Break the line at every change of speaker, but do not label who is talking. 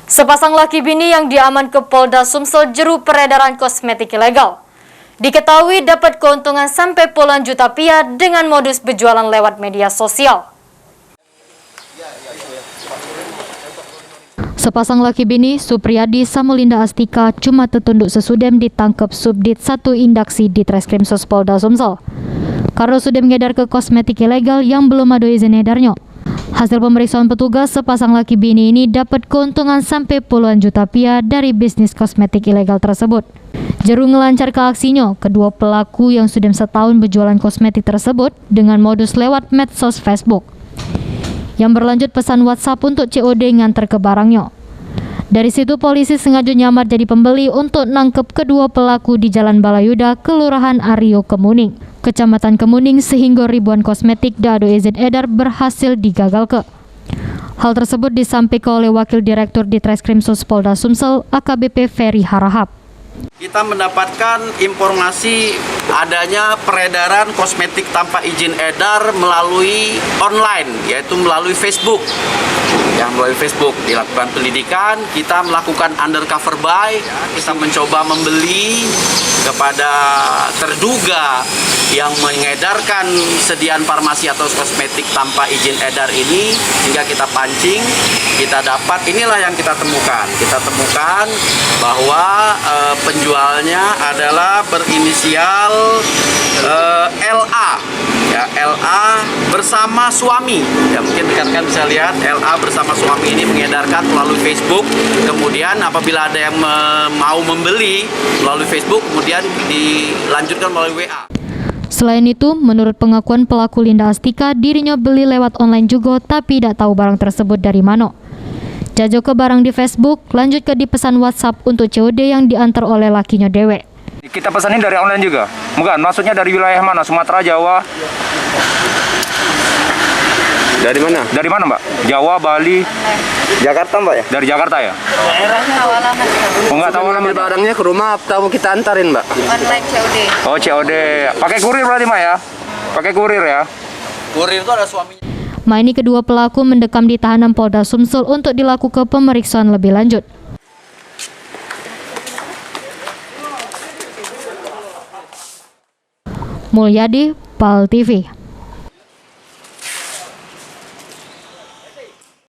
Sepasang laki bini yang diaman ke Polda Sumsel jeru peredaran kosmetik ilegal. Diketahui dapat keuntungan sampai puluhan juta rupiah dengan modus berjualan lewat media sosial. Sepasang laki bini, Supriyadi Samulinda Astika, cuma tertunduk sesudem ditangkap Subdit 1 Indaksi di Treskrim Sus Polda Sumsel karena sudah mengedar ke kosmetik ilegal yang belum ada izin edarnya. Hasil pemeriksaan petugas, sepasang laki bini ini dapat keuntungan sampai puluhan juta rupiah dari bisnis kosmetik ilegal tersebut. Jeru ngelancar ke aksinya, kedua pelaku yang sudah setahun berjualan kosmetik tersebut dengan modus lewat medsos Facebook yang berlanjut pesan WhatsApp untuk COD nganter ke barangnya. Dari situ polisi sengaja nyamar jadi pembeli untuk nangkep kedua pelaku di Jalan Balayuda, Kelurahan Aryo Kemuning, Kecamatan Kemuning, sehingga ribuan kosmetik dado izin edar berhasil digagalkan. Hal tersebut disampaikan oleh Wakil Direktur di Treskrim Sus Polda Sumsel, AKBP Ferry Harahap.
Kita mendapatkan informasi adanya peredaran kosmetik tanpa izin edar melalui online, yaitu melalui Facebook. Yang melalui Facebook dilakukan pendidikan, kita melakukan undercover buy, kita mencoba membeli kepada terduga yang mengedarkan sediaan farmasi atau kosmetik tanpa izin edar ini, sehingga kita pancing, kita dapat, inilah yang kita temukan. Kita temukan bahwa penjualnya adalah berinisial LA, ya, LA bersama suami. Ya, mungkin rekan-rekan bisa lihat LA bersama suami ini mengedarkan melalui Facebook. Kemudian apabila ada yang mau membeli melalui Facebook, kemudian dilanjutkan melalui WA.
Selain itu, menurut pengakuan pelaku Linda Astika, dirinya beli lewat online juga tapi tidak tahu barang tersebut dari mana. Jajak ke barang di Facebook, lanjut ke dipesan WhatsApp untuk COD yang diantar oleh lakinya dewek.
Kita pesanin dari online juga? Bukan, maksudnya dari wilayah mana? Sumatera, Jawa?
Dari mana?
Dari mana, Mbak? Jawa, Bali?
Jakarta, Mbak ya?
Dari Jakarta ya?
Daerahnya alamat.
Oh, nggak tahu
Ambil barangnya ke rumah atau kita antarin, Mbak?
Online COD.
Oh, COD. Pakai kurir berarti, Mbak ya? Pakai kurir ya?
Kurir itu ada suaminya.
Ini kedua pelaku mendekam di tahanan Polda Sumsel untuk dilakukan pemeriksaan lebih lanjut. Mulyadi, PAL TV.